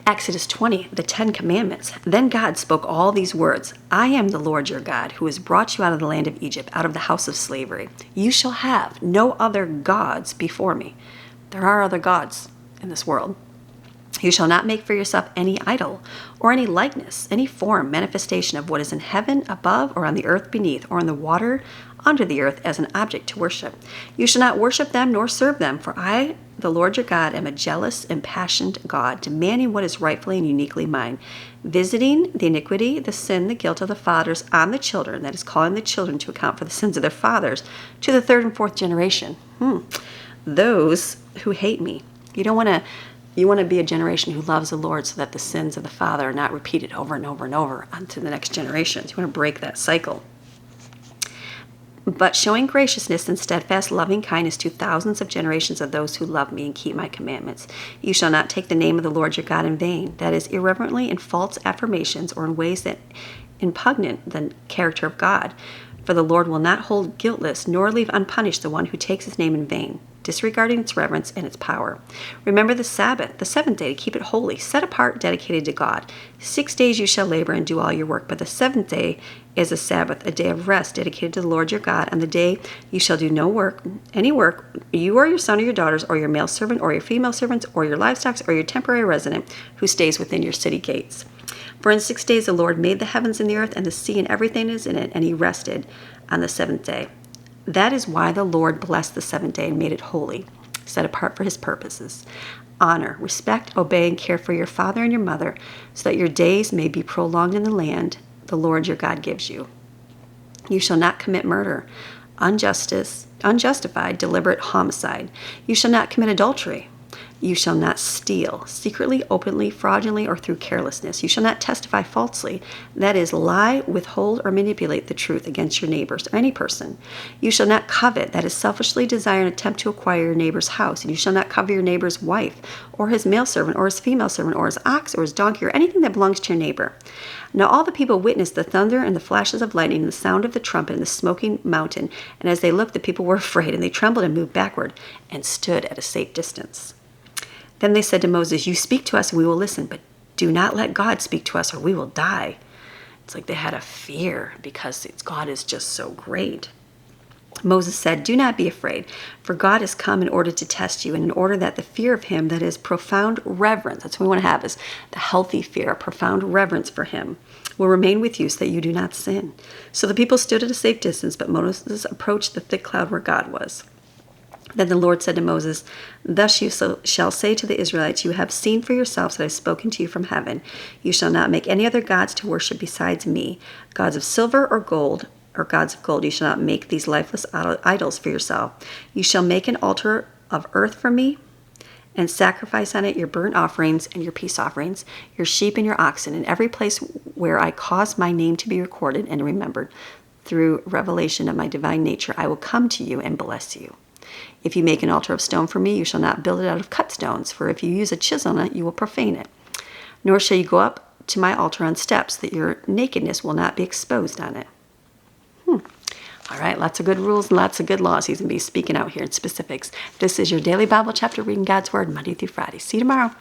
Exodus 20, the 10 Commandments. Then God spoke all these words. I am the Lord your God, who has brought you out of the land of Egypt, out of the house of slavery. You shall have no other gods before me. There are other gods in this world. You shall not make for yourself any idol, or any likeness, any form, manifestation of what is in heaven above, or on the earth beneath, or in the water under the earth as an object to worship. You shall not worship them nor serve them, for I, the Lord your God, am a jealous, impassioned God, demanding what is rightfully and uniquely mine, visiting the iniquity, the sin, the guilt of the fathers on the children, that is, calling the children to account for the sins of their fathers, to the third and fourth generation. Those who hate me. You want to be a generation who loves the Lord so that the sins of the father are not repeated over and over and over onto the next generations. You want to break that cycle. But showing graciousness and steadfast loving kindness to thousands of generations of those who love me and keep my commandments. You shall not take the name of the Lord your God in vain, that is, irreverently in false affirmations or in ways that impugnant the character of God. For the Lord will not hold guiltless, nor leave unpunished the one who takes his name in vain, disregarding its reverence and its power. Remember the Sabbath, the seventh day, to keep it holy, set apart, dedicated to God. 6 days you shall labor and do all your work, but the seventh day is a Sabbath, a day of rest, dedicated to the Lord your God. On the day you shall do no work, any work, you or your son or your daughters, or your male servant, or your female servants, or your livestock, or your temporary resident who stays within your city gates. For in 6 days the Lord made the heavens and the earth and the sea and everything that is in it, and he rested on the seventh day. That is why the Lord blessed the seventh day and made it holy, set apart for his purposes. Honor, respect, obey, and care for your father and your mother, so that your days may be prolonged in the land the Lord your God gives you. You shall not commit murder, unjustified, deliberate homicide. You shall not commit adultery. You shall not steal, secretly, openly, fraudulently, or through carelessness. You shall not testify falsely, that is, lie, withhold, or manipulate the truth against your neighbors or any person. You shall not covet, that is, selfishly desire and attempt to acquire your neighbor's house. And you shall not covet your neighbor's wife, or his male servant, or his female servant, or his ox, or his donkey, or anything that belongs to your neighbor. Now all the people witnessed the thunder and the flashes of lightning and the sound of the trumpet and the smoking mountain. And as they looked, the people were afraid, and they trembled and moved backward and stood at a safe distance. Then they said to Moses, you speak to us and we will listen, but do not let God speak to us or we will die. It's like they had a fear because God is just so great. Moses said, do not be afraid, for God has come in order to test you and in order that the fear of him, that is profound reverence, that's what we want to have, is the healthy fear, profound reverence for him, will remain with you so that you do not sin. So the people stood at a safe distance, but Moses approached the thick cloud where God was. Then the Lord said to Moses, thus you shall say to the Israelites, you have seen for yourselves that I have spoken to you from heaven. You shall not make any other gods to worship besides me, gods of silver or gold, or gods of gold. You shall not make these lifeless idols for yourself. You shall make an altar of earth for me, and sacrifice on it your burnt offerings and your peace offerings, your sheep and your oxen, in every place where I cause my name to be recorded and remembered. Through revelation of my divine nature, I will come to you and bless you. If you make an altar of stone for me, you shall not build it out of cut stones, for if you use a chisel on it, you will profane it. Nor shall you go up to my altar on steps, that your nakedness will not be exposed on it. All right, lots of good rules and lots of good laws. He's going to be speaking out here in specifics. This is your daily Bible chapter reading God's Word Monday through Friday. See you tomorrow.